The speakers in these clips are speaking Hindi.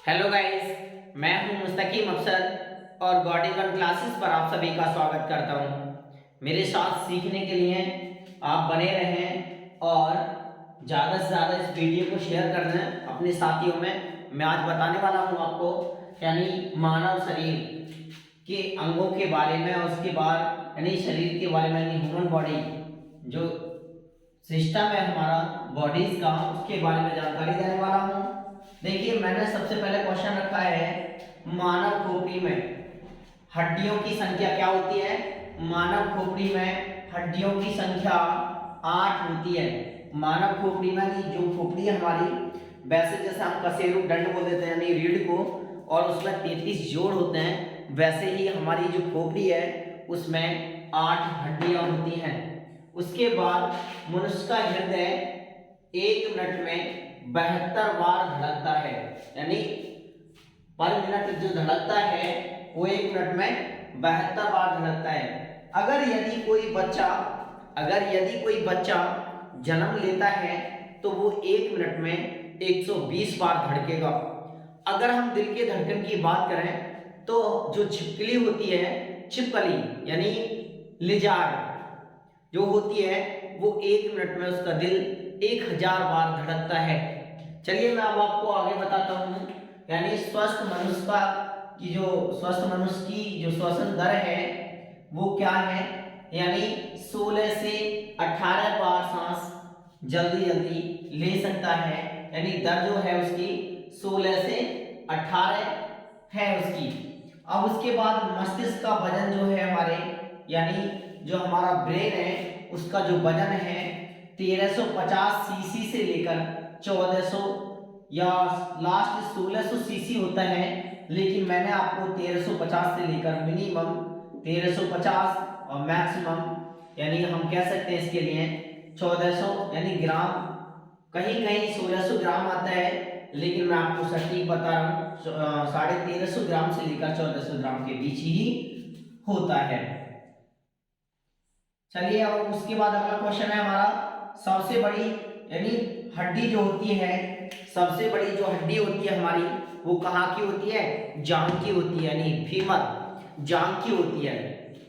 हेलो गाइस, मैं हूं मुस्तकीम अफसर और गॉड वन क्लासेस पर आप सभी का स्वागत करता हूं। मेरे साथ सीखने के लिए आप बने रहें और ज़्यादा से ज़्यादा इस वीडियो को शेयर करना अपने साथियों में। मैं आज बताने वाला हूं आपको यानी मानव शरीर के अंगों के बारे में और उसके बाद यानी शरीर के बारे में यानी ह्यूमन बॉडी जो सिस्टम है हमारा बॉडीज का उसके बारे में जानकारी देने वाला हूँ। देखिए, मैंने सबसे पहले क्वेश्चन रखा है मानव खोपड़ी में हड्डियों की संख्या क्या होती है। मानव खोपड़ी में हड्डियों की संख्या 8 होती है। मानव खोपड़ी में जो खोपड़ी है हमारी, वैसे जैसे हम कशेरुक दंड बोल देते हैं यानी रीढ़ को, और उसमें 33 जोड़ होते हैं, वैसे ही हमारी जो खोपड़ी है उसमें 8 हड्डियां होती हैं। उसके बाद मनुष्य का हृदय 1 मिनट में 72 बार धड़कता है, यानी पर मिनट जो धड़कता है वो 1 मिनट में 72 बार धड़कता है। अगर यदि कोई बच्चा जन्म लेता है तो वो 1 मिनट में 120 बार धड़केगा। अगर हम दिल के धड़कन की बात करें तो जो छिपकली होती है, छिपकली यानी लिजार्ड जो होती है, वो 1 मिनट में उसका दिल 1000 बार धड़कता है। चलिए मैं अब आपको आगे बताता हूँ, यानी स्वस्थ मनुष्य की जो श्वसन दर है वो क्या है, यानी 16 से 18 बार सांस जल्दी जल्दी ले सकता है। यानी दर जो है उसकी 16 से 18 है उसकी। अब उसके बाद मस्तिष्क का वजन जो है हमारे, यानी जो हमारा ब्रेन है उसका जो वजन है 1350 सीसी से लेकर 1400 या लास्ट 1600 सीसी होता है, लेकिन मैंने आपको 1350 से लेकर मिनिमम 1350 और मैक्सिमम यानी हम कह सकते हैं इसके लिए 1400 यानी ग्राम, कहीं कहीं 1600 ग्राम आता है, लेकिन मैं आपको सटीक बता रहा हूँ 1350 ग्राम से लेकर 1400 ग्राम के बीच ही होता है। चलिए अब उसके बाद अगला क्वेश्चन है हमारा, सबसे बड़ी यानी हड्डी जो होती है, सबसे बड़ी जो हड्डी होती है हमारी वो कहाँ की होती है, जांघ की होती है, यानी फीमर जांघ की होती है,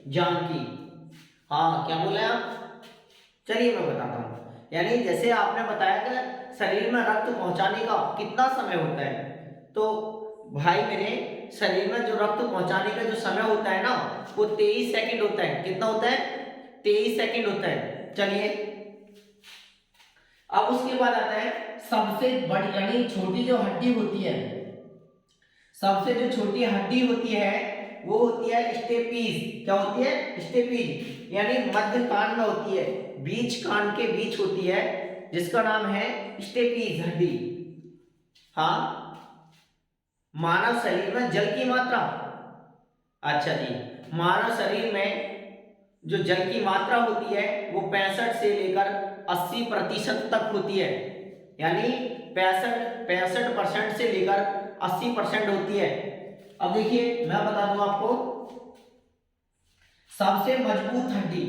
जांघ की। हाँ, क्या बोले आप? चलिए मैं बताता हूँ, यानी जैसे आपने बताया कि शरीर में रक्त पहुंचाने का कितना समय होता है, तो भाई मेरे शरीर में जो रक्त पहुंचाने का जो समय होता है ना वो 23 सेकंड होता है। कितना होता है? 23 सेकंड होता है। चलिए अब उसके बाद आता है सबसे बड़ी यानी छोटी जो हड्डी होती है, सबसे जो छोटी हड्डी होती है वो होती है स्टेपीज। क्या होती है? स्टेपीज, यानी मध्य कान में होती है, बीच कान के बीच होती है, जिसका नाम है स्टेपीज हड्डी। हाँ, मानव शरीर में जल की मात्रा, अच्छा जी, मानव शरीर में जो जल की मात्रा होती है वो 65 से लेकर 80% तक होती है, यानी 65% से लेकर 80% होती है। अब देखिए मैं बता दूं आपको, सबसे मजबूत हड्डी,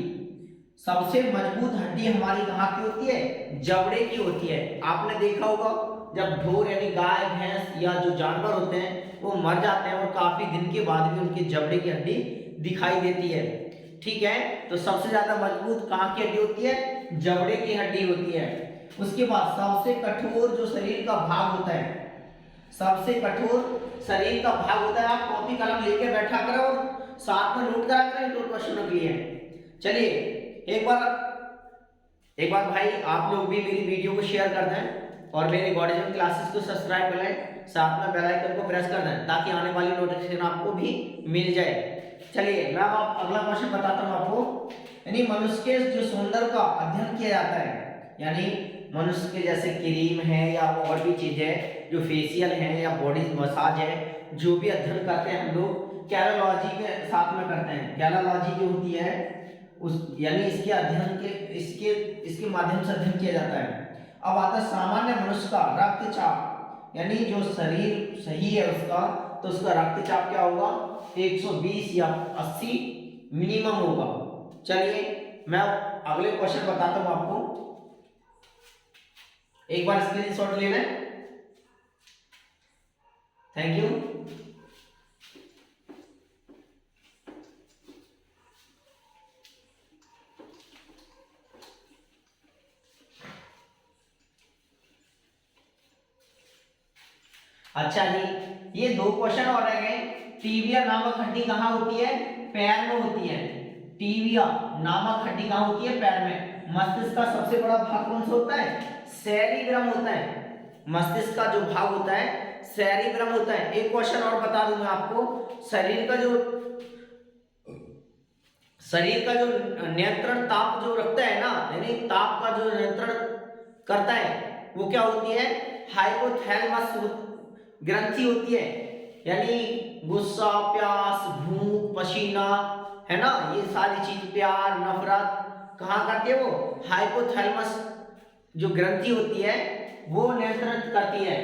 सबसे मजबूत हड्डी हमारी कहाँ की होती है? जबड़े की होती है। आपने देखा होगा जब ढोर यानी गाय भैंस या जो जानवर होते हैं वो मर जाते हैं और काफी दिन के बाद भी उनके जबड़े की हड्डी दिखाई देती है। ठीक है, तो सबसे ज्यादा मजबूत कहाँ की हड्डी होती है? जबड़े की हड्डी होती है। उसके बाद सबसे कठोर जो शरीर का भाग होता है, सबसे कठोर शरीर का भाग होता है, आप कॉपी कलम लेके बैठा करो और साथ में नोट करा करें दो क्वेश्चनों के लिए। चलिए एक बार भाई आप लोग भी मेरी वीडियो को शेयर कर दें और मेरे गॉडेजन क्लासेस को सब्सक्राइब कर लें, साथ में बेल आइकन को प्रेस कर दें ताकि आने वाली नोटिफिकेशन आपको भी मिल जाए। चलिए मैं अब अगला क्वेश्चन बताता हूँ आपको, यानी मनुष्य के जो सौंदर्य का अध्ययन किया जाता है, यानी मनुष्य के जैसे क्रीम है या और भी चीज है जो फेशियल है या बॉडी मसाज है, जो भी अध्ययन करते हैं हम लोग कैरोलॉजी के साथ में करते हैं। कैरोलॉजी जो होती है उस यानी इसके अध्ययन के इसके माध्यम से अध्ययन किया जाता है। अब आता है सामान्य मनुष्य का रक्तचाप, यानी जो शरीर सही है उसका, तो उसका रक्तचाप क्या होगा? 120 या 80 मिनिमम होगा। चलिए मैं अगले क्वेश्चन बताता हूं आपको, एक बार स्क्रीनशॉट ले लें। Thank you. अच्छा जी, ये दो क्वेश्चन और रह गए। टीबिया नामक हड्डी कहाँ होती है? पैर में होती है। टीबिया नामक हड्डी कहाँ होती है? पैर में। मस्तिष्क का सबसे बड़ा भाग कौन सा होता है? सेरिब्रम होता है। मस्तिष्क का जो भाग होता है सेरिब्रम होता है। एक क्वेश्चन और बता दूं मैं आपको, शरीर का जो नियंत्रण ताप जो रखता है ना, यानी ताप का जो नियंत्रण करता है, वो क्या होती है? हाइपोथैलेमस ग्रंथि होती है। यानी गुस्सा, प्यास, भूख, पसीना, है ना, ये सारी चीज, प्यार, नफरत कहाँ करती है? वो हाइपोथैलेमस जो ग्रंथि होती है वो नियंत्रित करती है।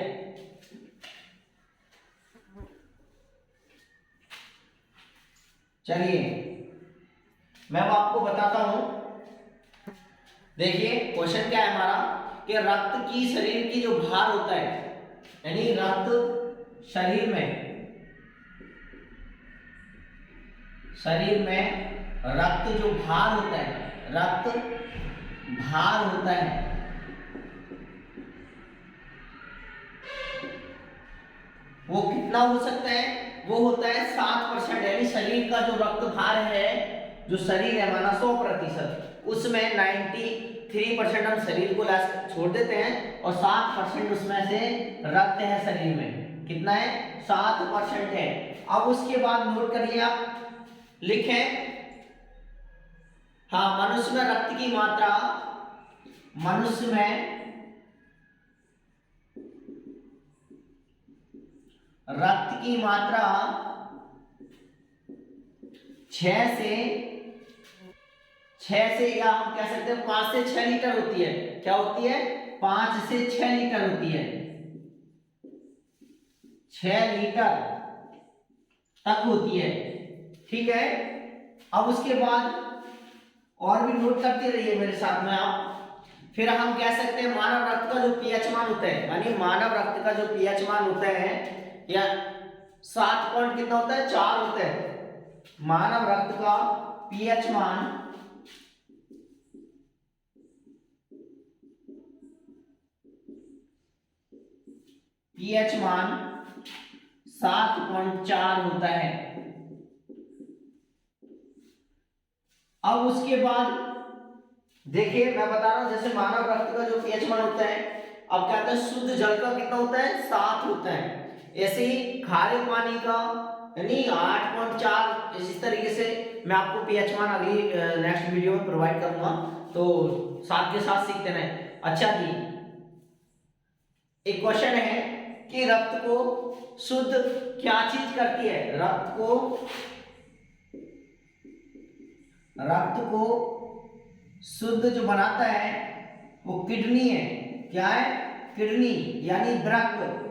चलिए मैं अब आपको बताता हूं। देखिए क्वेश्चन क्या है हमारा कि रक्त की शरीर की जो भार होता है, यानी रक्त शरीर में रक्त जो भार होता है, रक्त भार होता है, वो कितना हो सकता है? वो होता है 7%। यानी शरीर का जो रक्त भार है, जो शरीर है हमारा 100%, उसमें 93% हम शरीर को छोड़ देते हैं और 7% उसमें से रक्त है शरीर में। कितना है? 7% है। अब उसके बाद नोट करिए, आप लिखें, हाँ, मनुष्य में रक्त की मात्रा, मनुष्य में रक्त की मात्रा 6 से या हम कह सकते हैं 5 से 6 लीटर होती है। क्या होती है? 5 से 6 लीटर होती है। 6 लीटर तक होती है। ठीक है। अब उसके बाद और भी नोट करते रहिए मेरे साथ में आप। फिर हम कह सकते हैं मानव रक्त का जो पीएच मान होता है, यानी मानव रक्त का जो पीएच मान होता है, या 7 पॉइंट कितना होता है? 4 होता है। मानव रक्त का पीएच मान पीएच मान 7.4 होता है। अब उसके बाद देखिए मैं बता रहा हूं, जैसे मानव रक्त का जो पीएच मान होता है, अब क्या होता है? शुद्ध जल का कितना होता है? 7 होता है। ऐसे ही खारे पानी का यानी 8.4। इस तरीके से मैं आपको पीएच मान अगली नेक्स्ट वीडियो में प्रोवाइड करूंगा, तो साथ के साथ सीखते रहें। अच्छा जी, एक क्वेश्चन है कि रक्त को शुद्ध क्या चीज करती है? रक्त को शुद्ध जो बनाता है वो किडनी है। क्या है? किडनी, यानी वृक्क।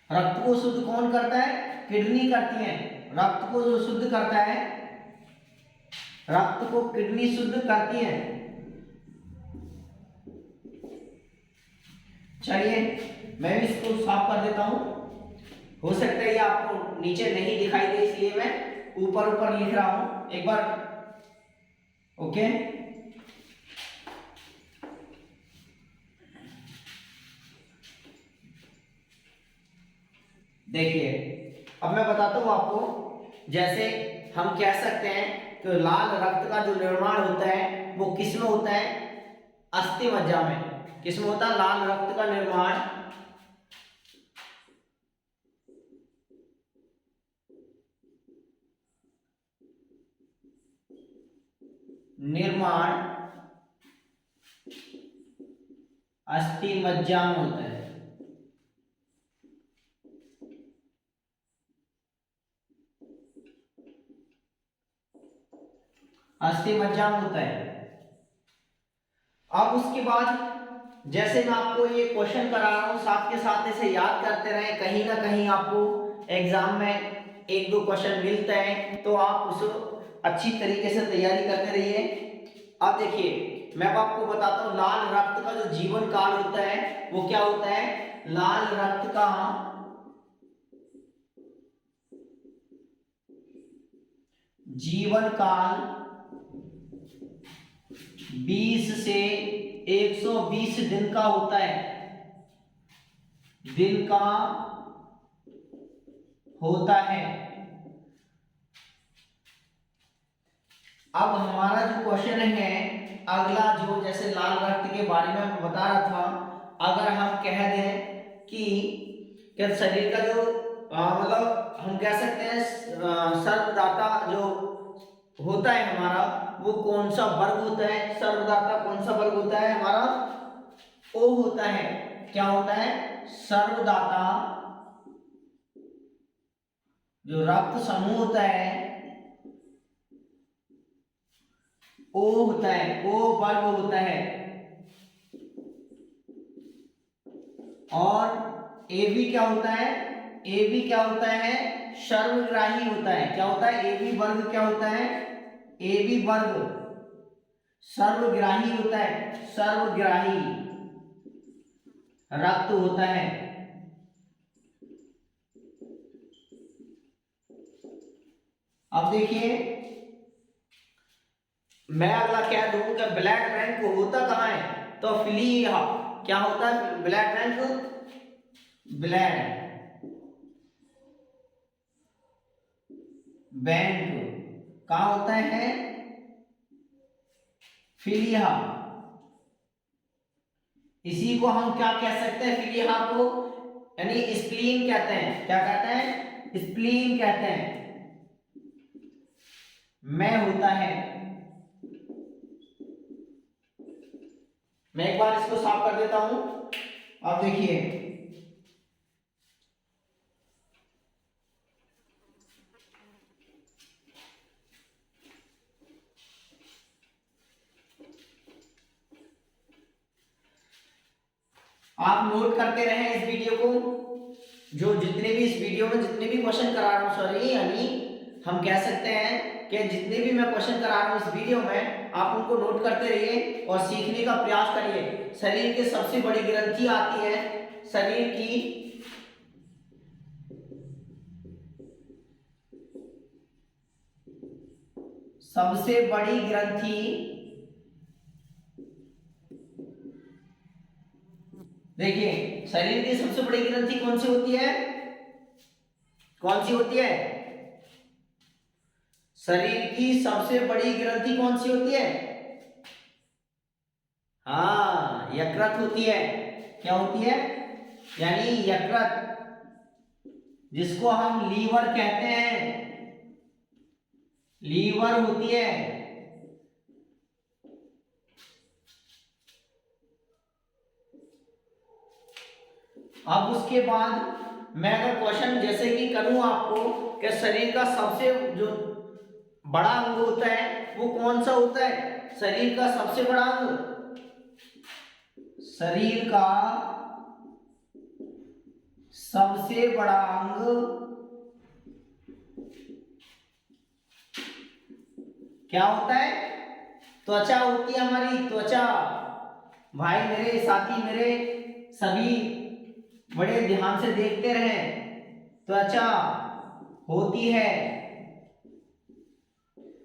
रक्त को शुद्ध कौन करता है? किडनी करती है। रक्त को जो शुद्ध करता है, रक्त को किडनी शुद्ध करती है। चलिए मैं भी इसको साफ कर देता हूं। हो सकता है ये आपको नीचे नहीं दिखाई दे, इसलिए मैं ऊपर ऊपर लिख रहा हूं एक बार। ओके, देखिए अब मैं बताता हूं आपको। जैसे हम कह सकते हैं कि लाल रक्त का जो निर्माण होता है वो किस में होता है? अस्थि मज्जा में। किस में होता है लाल रक्त का निर्माण? अस्थि मज्जा में होता है। अस्थि मज्जा में होता है। अब उसके बाद जैसे मैं आपको ये क्वेश्चन करा रहा हूं, साथ के साथ इसे याद करते रहे। कहीं ना कहीं आपको एग्जाम में 1-2 क्वेश्चन मिलते हैं, तो आप उसे अच्छी तरीके से तैयारी करते रहिए। अब देखिए मैं अब आपको बताता हूँ, लाल रक्त का जो जीवन काल होता है वो क्या होता है? लाल रक्त का जीवन काल 20 से 120 दिन का होता है, दिन का होता है। अब हमारा जो क्वेश्चन है अगला, जो जैसे लाल रक्त के बारे में मैं बता रहा था, अगर हम कह दें कि क्या शरीर का जो मतलब हम कह सकते हैं सर्वदाता जो होता है हमारा, वो कौन सा वर्ग होता है, सर्वदाता कौन सा वर्ग होता है हमारा, ओ होता है। क्या होता है, सर्वदाता जो रक्त समूह होता है ओ होता है, ओ वर्ग होता है। और ए बी क्या होता है, ए बी क्या होता है, सर्वग्राही होता है। क्या होता है, ए बी वर्ग क्या होता है, ए बी वर्ग सर्वग्राही होता है, सर्वग्राही रक्त होता है। अब देखिए मैं अगला कह दूं कि ब्लड बैंक होता कहां है, तो फिलिया क्या होता है, ब्लड बैंक, ब्लड बैंक कहां होता है, फिलिया। इसी को हम क्या कह सकते हैं, फिलिया को यानी स्प्लीन कहते हैं। क्या कहते हैं, स्प्लीन कहते हैं, में होता है। मैं एक बार इसको साफ कर देता हूं। अब देखिए आप नोट करते रहें इस वीडियो को, जो जितने भी इस वीडियो में जितने भी क्वेश्चन करा रहा हूं, सॉरी यानी हम कह सकते हैं कि जितने भी मैं क्वेश्चन करा रहा हूं इस वीडियो में, आप उनको नोट करते रहिए और सीखने का प्रयास करिए। शरीर की सबसे बड़ी ग्रंथि आती है, शरीर की सबसे बड़ी ग्रंथि, देखिए शरीर की सबसे बड़ी ग्रंथि कौन सी होती है, कौन सी होती है, शरीर की सबसे बड़ी ग्रंथि कौन सी होती है, हाँ यकृत होती है। क्या होती है, यानी यकृत, जिसको हम लीवर कहते हैं, लीवर होती है। अब उसके बाद मैं अगर क्वेश्चन जैसे कि करूं आपको कि शरीर का सबसे जो बड़ा अंग होता है वो कौन सा होता है, शरीर का सबसे बड़ा अंग, शरीर का सबसे बड़ा अंग क्या होता है, त्वचा होती है हमारी, त्वचा। भाई मेरे साथी मेरे सभी बड़े ध्यान से देखते रहें, त्वचा होती है।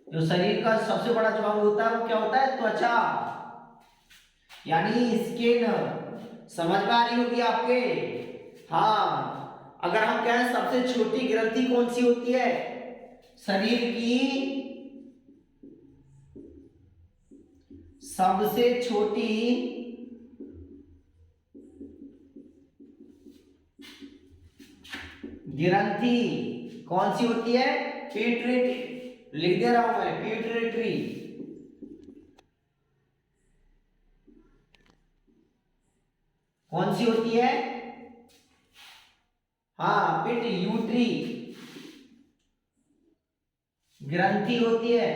जो शरीर का सबसे बड़ा जो अंग होता है वो क्या होता है, त्वचा, यानी स्किन। समझ में आ रही होगी आपके, हाँ। अगर हम कहें सबसे छोटी ग्रंथि कौन सी होती है, शरीर की सबसे छोटी ग्रंथि कौन सी होती है, पीट्यूटरी, लिख दे रहा हूं मैं, पीट्यूटरी। कौन सी होती है, हाँ पिट्यूटरी ग्रंथि होती है।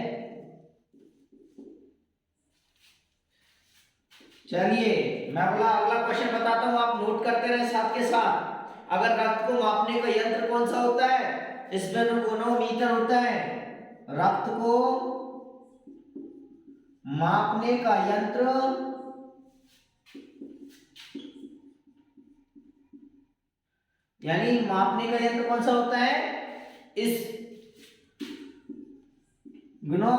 चलिए मैं अगला अगला क्वेश्चन बताता हूं, आप नोट करते रहे साथ के साथ। अगर रक्त को मापने का यंत्र कौन सा होता है, स्पेरोमीटर होता है। रक्त को मापने का यंत्र यानी मापने का यंत्र कौन सा होता है? इस ग्नो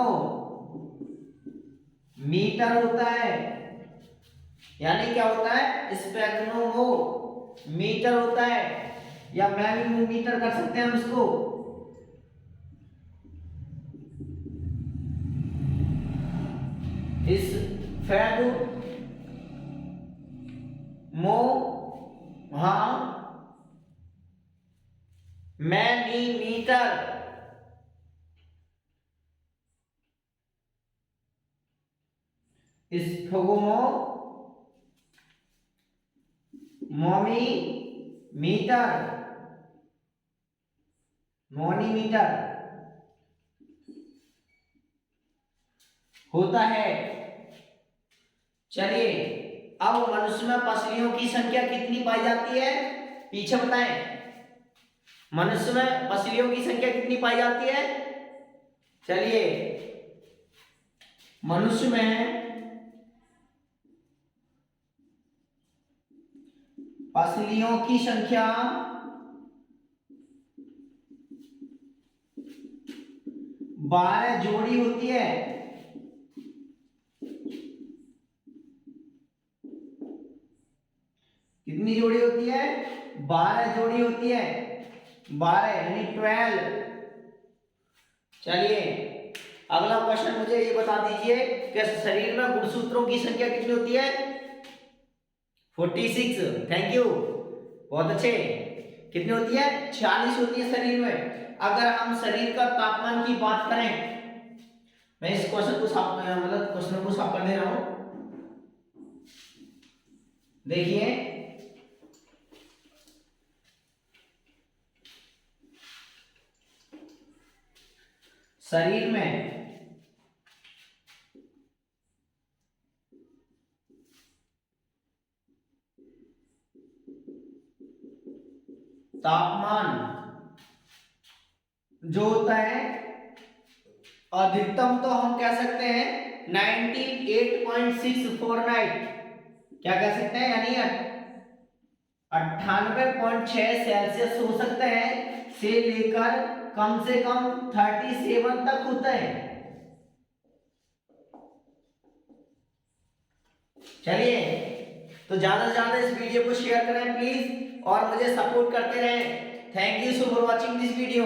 मीटर होता है। यानी क्या होता है? स्पेक्ट्रोमो मीटर होता है, या मैग्नीमीटर कर सकते हैं हम इसको। इस फैब मो हाँ मैनीमीटर, इस फगोमो मोमी मीटर मोनीमीटर होता है। चलिए, अब मनुष्य में पसलियों की संख्या कितनी पाई जाती है? पीछे बताएं। मनुष्य में पसलियों की संख्या कितनी पाई जाती है? चलिए, मनुष्य में पसलियों की संख्या 12 जोड़ी होती है। कितनी जोड़ी होती है? 12 जोड़ी होती है। 12 यानी 12। चलिए, अगला क्वेश्चन मुझे ये बता दीजिए कि शरीर में गुणसूत्रों की संख्या कितनी होती है? 46। थैंक यू, बहुत अच्छे। कितनी होती है? 46 होती है शरीर में। अगर हम शरीर का तापमान की बात करें, मैं इस क्वेश्चन को साफ कर दे रहा हूं। देखिए, शरीर में तापमान जो होता है, अधिकतम तो हम कह सकते हैं 98.649, क्या कह सकते हैं? यानी 98.6 सेल्सियस हो सकता है, से लेकर कम से कम 37 तक होता है। चलिए, तो ज्यादा से ज्यादा इस वीडियो को शेयर करें प्लीज, और मुझे सपोर्ट करते रहें। Thank you so for watching this video.